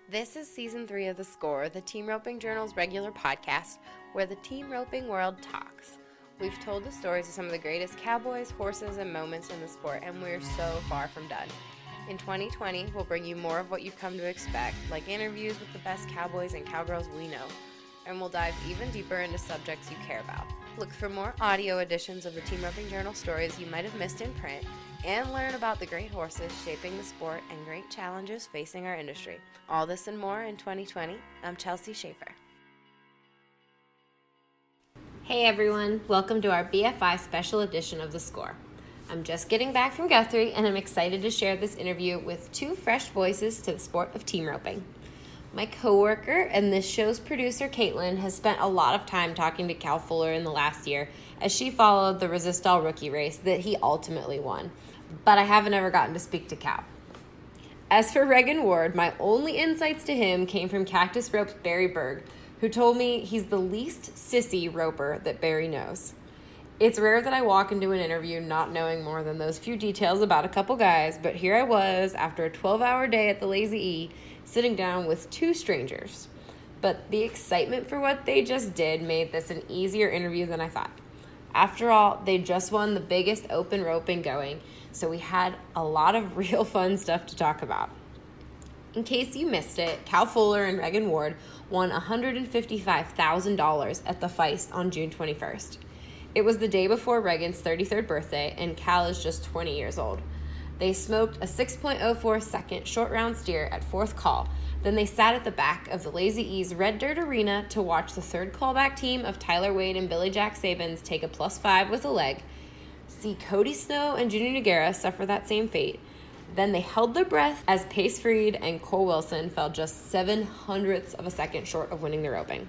This is Season 3 of The Score, the Team Roping Journal's regular podcast, where the team roping world talks. We've told the stories of some of the greatest cowboys, horses, and moments in the sport, and we're so far from done. In 2020, we'll bring you more of what you've come to expect, like interviews with the best cowboys and cowgirls we know, and we'll dive even deeper into subjects you care about. Look for more audio editions of the Team Roping Journal stories you might have missed in print, and learn about the great horses shaping the sport and great challenges facing our industry. All this and more in 2020. I'm Chelsea Schaefer. Hey everyone, welcome to our BFI special edition of The Score. I'm just getting back from Guthrie and I'm excited to share this interview with two fresh voices to the sport of team roping. My coworker and this show's producer, Caitlin, has spent a lot of time talking to Cal Fuller in the last year as she followed the Resistol rookie race that he ultimately won. But I haven't ever gotten to speak to Cal. As for Reagan Ward, my only insights to him came from Cactus Rope's Barry Berg, who told me he's the least sissy roper that Barry knows. It's rare that I walk into an interview not knowing more than those few details about a couple guys, but here I was after a 12-hour day at the Lazy E, sitting down with two strangers. But the excitement for what they just did made this an easier interview than I thought. After all, they just won the biggest open roping going, so we had a lot of real fun stuff to talk about. In case you missed it, Cal Fuller and Reagan Ward won $155,000 at the Feist on June 21st. It was the day before Reagan's 33rd birthday, and Cal is just 20 years old. They smoked a 6.04 second short round steer at fourth call. Then they sat at the back of the Lazy E's Red Dirt Arena to watch the third callback team of Tyler Wade and Billie Jack Saebens take a +5 with a leg, see Cody Snow and Junior Nogueira suffer that same fate. Then they held their breath as Pace Freed and Cole Wilson fell just 7/100ths of a second short of winning the roping.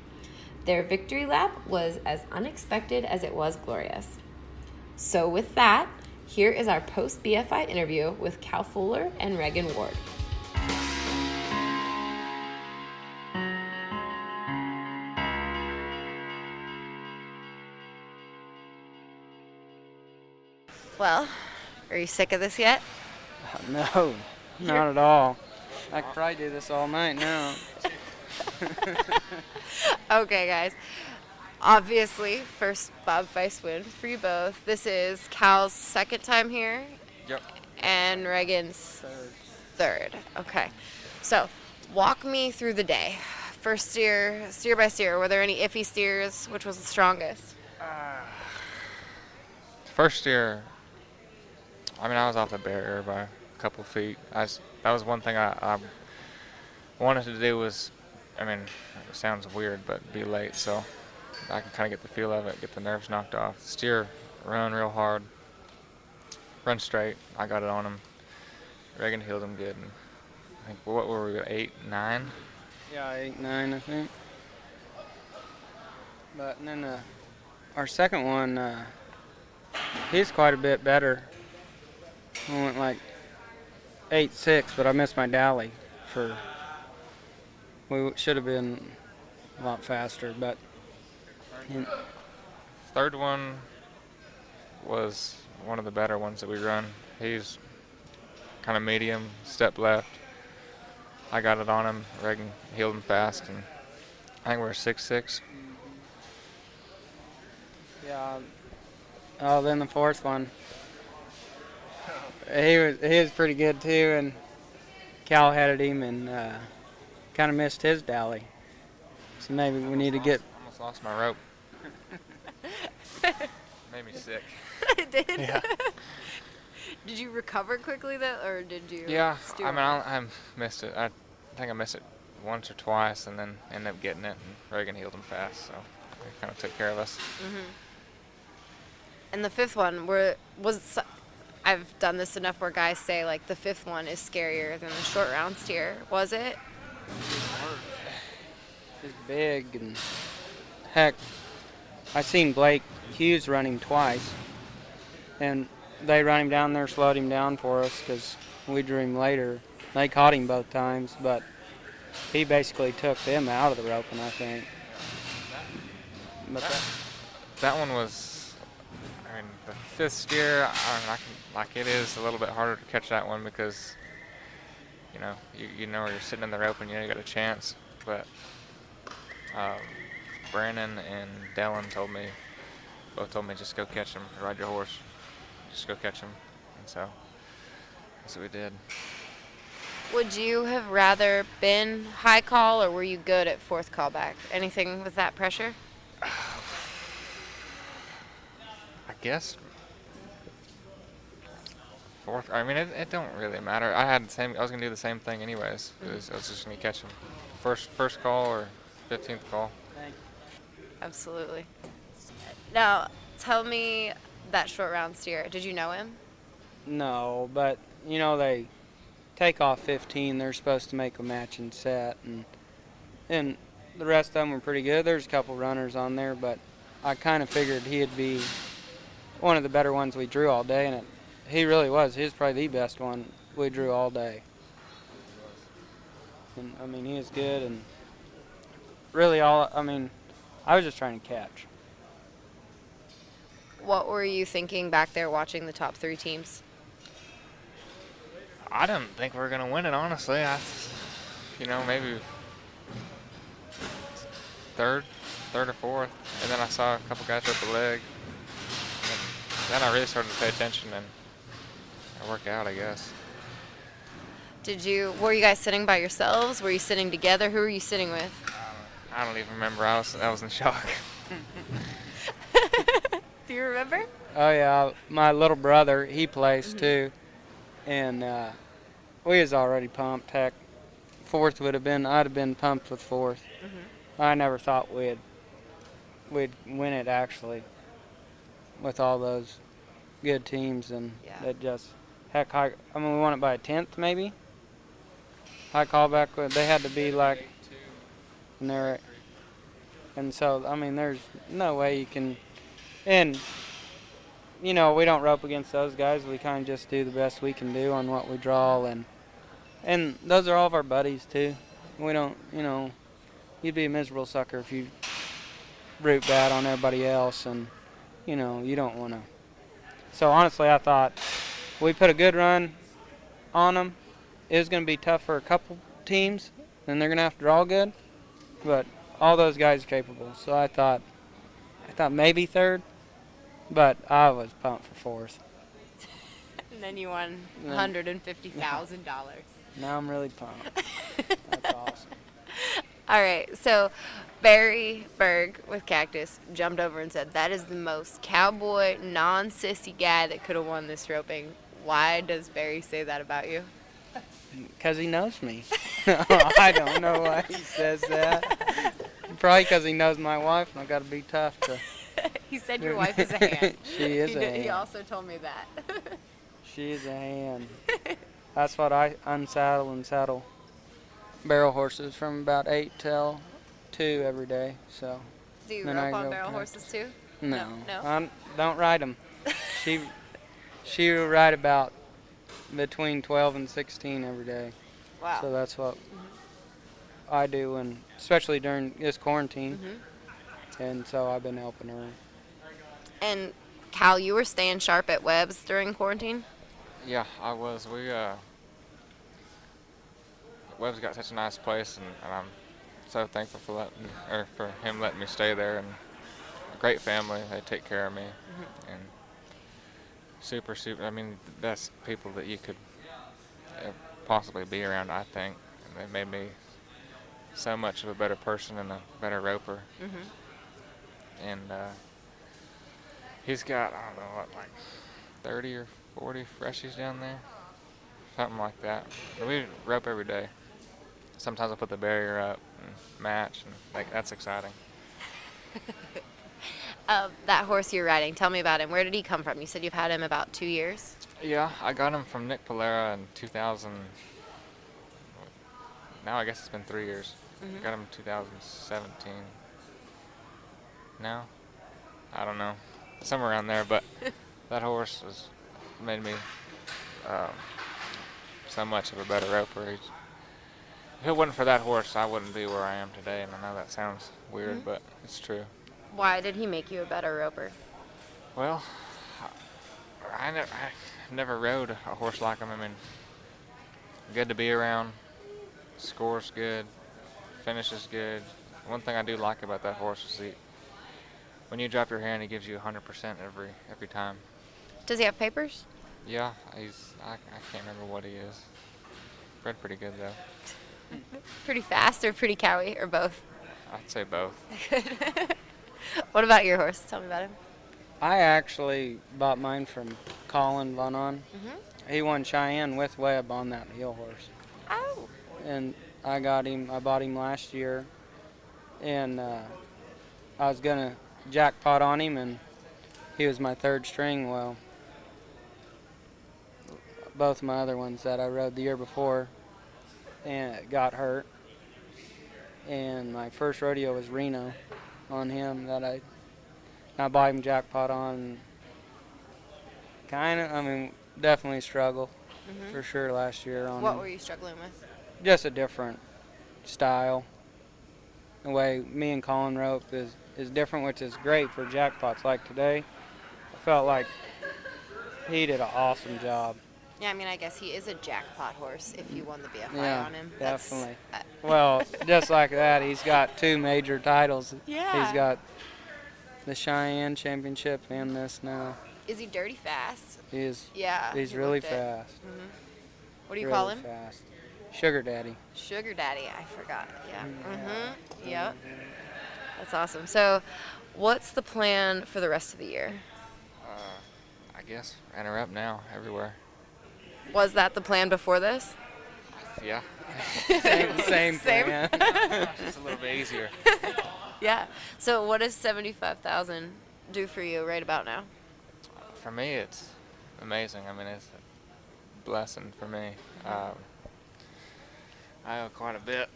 Their victory lap was as unexpected as it was glorious. So with that, here is our post-BFI interview with Cal Fuller and Reagan Ward. Well, are you sick of this yet? No, not at all. I could probably do this all night now. Okay, guys. Obviously, first Bob Feist win for you both. This is Cal's second time here. Yep. And Reagan's third. Okay. So, walk me through the day. First steer by steer. Were there any iffy steers? Which was the strongest? First steer, I was off the barrier by a couple feet. That was one thing I wanted to do was, it sounds weird, but be late, so I can kind of get the feel of it, get the nerves knocked off. Steer, run real hard, run straight. I got it on him. Reagan healed him good. And I think, what were we, 8, 9? Yeah, 8, 9, I think. But then our second one, he's quite a bit better. I went like 8-6, but I missed my dally we should have been a lot faster, but Third one was one of the better ones that we run. He's kind of medium, step left. I got it on him. Reagan healed him fast, and I think we're 6-6. yeah. Oh, then the fourth one, he was pretty good too, and Cal headed him and kind of missed his dally. So maybe we need to get. Almost lost my rope. Made me sick. It did? Yeah. Did you recover quickly though, or did you? Yeah, steer I missed it. I think I missed it once or twice, and then ended up getting it, and Reagan healed him fast, so he kind of took care of us. Mm-hmm. And the fifth one I've done this enough where guys say like the fifth one is scarier than the short round steer. Was it? It's big, and heck, I seen Blake Hughes run him twice, and they run him down there, slowed him down for us because we drew him later. They caught him both times, but he basically took them out of the roping, I think. But that one was, the fifth steer, it is a little bit harder to catch that one because you know you're sitting in the rope and you know you got a chance. But um, Brandon and Dellen both told me just go catch him, ride your horse, just go catch him, and so that's what we did. Would you have rather been high call, or were you good at fourth callback? Anything with that pressure? I guess fourth. I mean, it don't really matter. I was gonna do the same thing anyways. I was just gonna catch him, first call or 15th call. Absolutely. Now, tell me that short round steer. Did you know him? No, but they take off 15. They're supposed to make a matching set, and the rest of them were pretty good. There's a couple runners on there, but I kind of figured he'd be one of the better ones we drew all day, and he really was. He was probably the best one we drew all day. And I mean, he was good, and really I was just trying to catch. What were you thinking back there watching the top three teams? I didn't think we were gonna win it, honestly. Maybe third or fourth, and then I saw a couple guys rip a leg, and then I really started to pay attention, and it worked out, I guess. Were you guys sitting by yourselves? Were you sitting together? Who were you sitting with? I don't even remember. I was in shock. Do you remember? Oh yeah, my little brother, he placed too, and we was already pumped. Heck, fourth I'd have been pumped with fourth. I never thought we'd win it actually, with all those good teams, and that just heck, we won it by a tenth maybe. High callback, they had to be like, and so there's no way you can. And, we don't rope against those guys. We kind of just do the best we can do on what we draw. And those are all of our buddies, too. We don't, you'd be a miserable sucker if you root bad on everybody else. And, you don't want to. So, honestly, I thought we put a good run on them. It was going to be tough for a couple teams, and they're going to have to draw good. But all those guys are capable. So, I thought maybe third. But I was pumped for fourth. And then you won $150,000. Now I'm really pumped. That's awesome. All right, so Barry Berg with Cactus jumped over and said, that is the most cowboy, non-sissy guy that could have won this roping. Why does Barry say that about you? Because he knows me. I don't know why he says that. Probably because he knows my wife, and I've got to be tough to... He said your wife is a hand. She is a hand. He also told me that. She is a hand. That's what I unsaddle and saddle barrel horses from about 8 till 2 every day. So. Do you rope on barrel horses too? No. No? I don't ride them. She will ride about between 12 and 16 every day. Wow. So that's what I do, and especially during this quarantine. And so I've been helping her. And Cal, you were staying sharp at Webb's during quarantine? Yeah, I was. Webb's got such a nice place, and I'm so thankful for him letting me stay there. And a great family. They take care of me, and super. I mean, the best people that you could possibly be around, I think. And they made me so much of a better person and a better roper. And he's got, I don't know, like 30 or 40 freshies down there, something like that. And we rope every day. Sometimes I put the barrier up and match, and that's exciting. That horse you're riding, tell me about him. Where did he come from? You said you've had him about 2 years? Yeah, I got him from Nick Polera in 2000. Now I guess it's been 3 years. Got him in 2017. No, I don't know, somewhere around there. But that horse made me so much of a better roper. If it wasn't for that horse, I wouldn't be where I am today. And I know that sounds weird, but it's true. Why did he make you a better roper? good to be around. Scores good. Finishes good. One thing I do like about that horse is when you drop your hand, he gives you 100% every time. Does he have papers? Yeah, I can't remember what he is. Bred pretty good though. Pretty fast or pretty cowy or both? I'd say both. What about your horse? Tell me about him. I actually bought mine from Colin Von On. He won Cheyenne with Webb on that heel horse. Oh. And I bought him last year, and I was gonna jackpot on him, and he was my third string. Well, both my other ones that I rode the year before and got hurt, and my first rodeo was Reno on him that I bought him jackpot on. Definitely struggled for sure last year on What him. were you struggling with? Just a different style. The way me and Colin rope is different, which is great for jackpots like today. I felt like he did an awesome job. Yeah, I mean, I guess he is a jackpot horse if you won the BFI on him. Definitely. Well, just like that, he's got 2 major titles. Yeah. He's got the Cheyenne Championship and this now. Is he dirty fast? He's He really looked it. fast. What do you really call him? Fast. Sugar Daddy. Sugar Daddy. I forgot. Yeah. Yep. That's awesome. So, what's the plan for the rest of the year? I guess enter up now everywhere. Was that the plan before this? Yeah. Same plan. Just a little bit easier. Yeah. So, what does 75,000 do for you right about now? For me, it's amazing. I mean, it's a blessing for me. I owe quite a bit.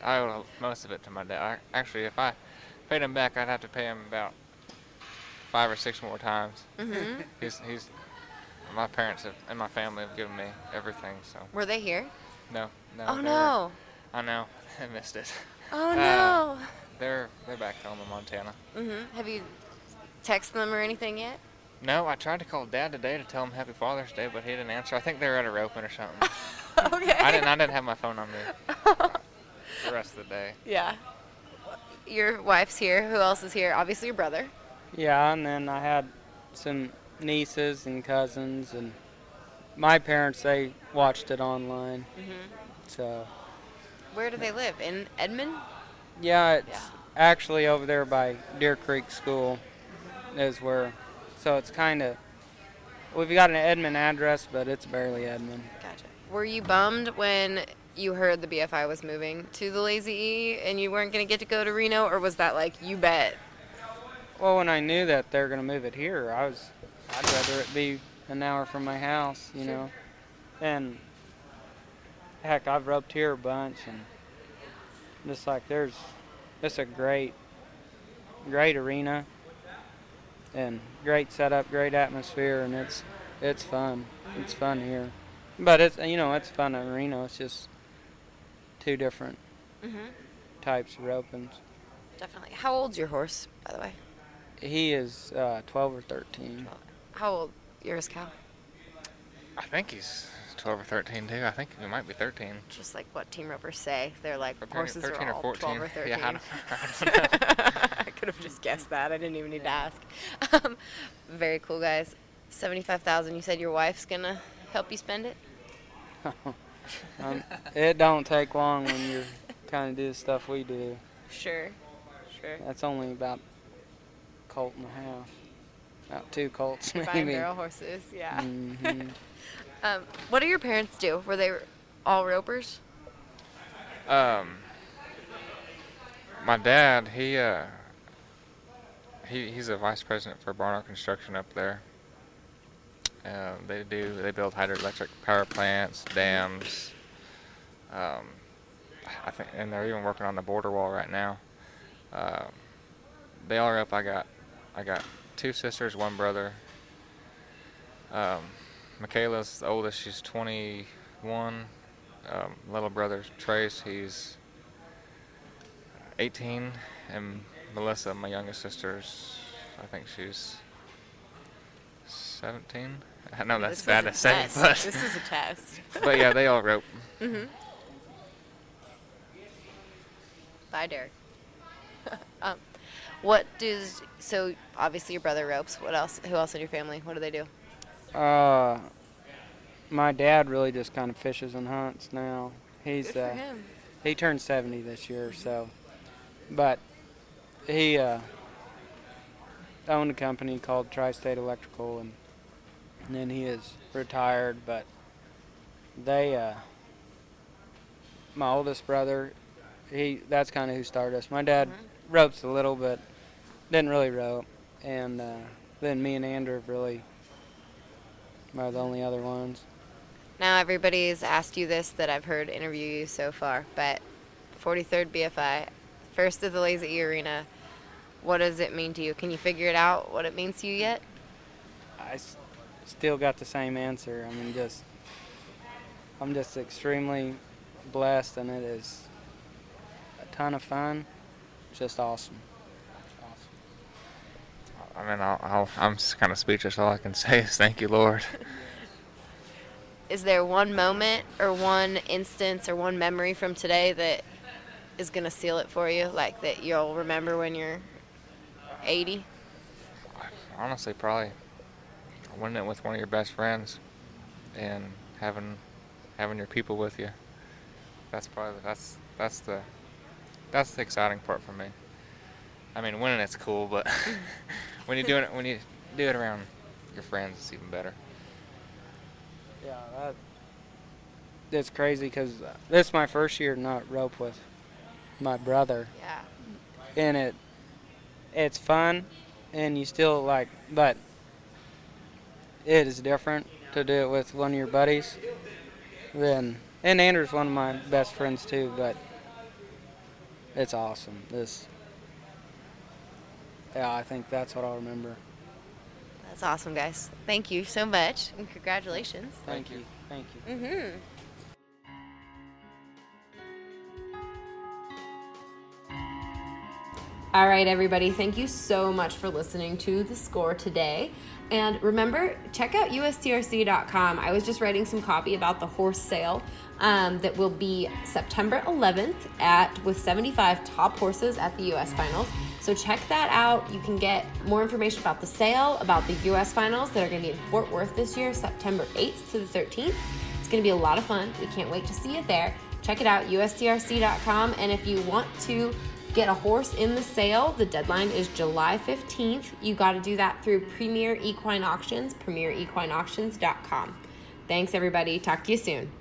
I owe most of it to my dad. Actually, if I paid him back, I'd have to pay him about 5 or 6 more times. He's my parents and my family have given me everything. So Were they here? no. Oh no. I know. I missed it. Oh no. They're back home in Montana. Have you texted them or anything yet? No, I tried to call Dad today to tell him Happy Father's Day, but he didn't answer. I think they were at a roping or something. Okay. I didn't have my phone on me the rest of the day. Yeah. Your wife's here. Who else is here? Obviously your brother. Yeah, and then I had some nieces and cousins, and my parents, they watched it online. So Where do they live? In Edmond? yeah, it's actually over there by Deer Creek School is where, so it's kind of, we've got an Edmond address, but it's barely Edmond. Gotcha. Were you bummed when you heard the BFI was moving to the Lazy E and you weren't going to get to go to Reno, or was that like, you bet? Well, when I knew that they're going to move it here, I'd rather it be an hour from my house, you know. And heck, I've roped here a bunch, and just like it's a great arena and great setup, great atmosphere, and it's fun. It's fun here, but it's fun in Reno. It's just 2 different types of ropings. Definitely. How old's your horse, by the way? He is 12 or 13. How old? Yours, Cal? I think he's 12 or 13 too. I think he might be 13. Just like what team ropers say. They're like, horses 13 are or all 14. 12 or 13. Yeah, I don't know. I could have just guessed that. I didn't even need to ask. Very cool, guys. 75,000. You said your wife's gonna help you spend it? It don't take long when you're kind of do the stuff we do. Sure. That's only about a colt and a half. About 2 colts, Buying maybe. barrel horses, yeah. Mhm. What do your parents do? Were they all ropers? My dad, he's a vice president for Barnard Construction up there. They build hydroelectric power plants, dams. I think, and they're even working on the border wall right now. They all are up. I got 2 sisters, 1 brother. Michaela's the oldest. She's 21. Little brother Trace, he's 18, and Melissa, my youngest sister's, I think she's 17. I know that's This bad to is a say, test. but This is a test. but yeah, they all rope. Bye, Derek. What does so obviously your brother ropes. What else? Who else in your family? What do they do? My dad really just kind of fishes and hunts now. He's Good for him. he turned 70 this year, so but he owned a company called Tri-State Electrical, and then he is retired. But they, my oldest brother, that's kind of who started us. My dad ropes a little, but didn't really rope, and then me and Andrew really are the only other ones. Now everybody's asked you this that I've heard interview you so far, but 43rd BFI, first of the Lazy E Arena. What does it mean to you? Can you figure it out what it means to you yet? I still got the same answer. I mean, I'm just extremely blessed, and it is a ton of fun. Just awesome. I mean, I'm just kind of speechless. All I can say is thank you, Lord. Is there one moment or one instance or one memory from today that is going to seal it for you, like that you'll remember when you're 80? Honestly, probably winning it with one of your best friends and having your people with you. That's probably that's the exciting part for me. I mean, winning it's cool, but when you do it around your friends, it's even better. Yeah, that's crazy because this is my first year not rope with my brother. Yeah. And it's fun, and you still but it is different to do it with one of your buddies. And Andrew's one of my best friends too, but it's awesome. I think that's what I'll remember. That's awesome, guys. Thank you so much, and congratulations. Thank you. Mm-hmm. All right, everybody, thank you so much for listening to The Score today. And remember, check out ustrc.com. I was just writing some copy about the horse sale that will be September 11th with 75 top horses at the U.S. Finals. So check that out. You can get more information about the sale, about the U.S. Finals that are going to be in Fort Worth this year, September 8th to the 13th. It's going to be a lot of fun. We can't wait to see you there. Check it out, ustrc.com. And if you want to get a horse in the sale, the deadline is July 15th. You got to do that through Premier Equine Auctions, premierequineauctions.com. Thanks, everybody. Talk to you soon.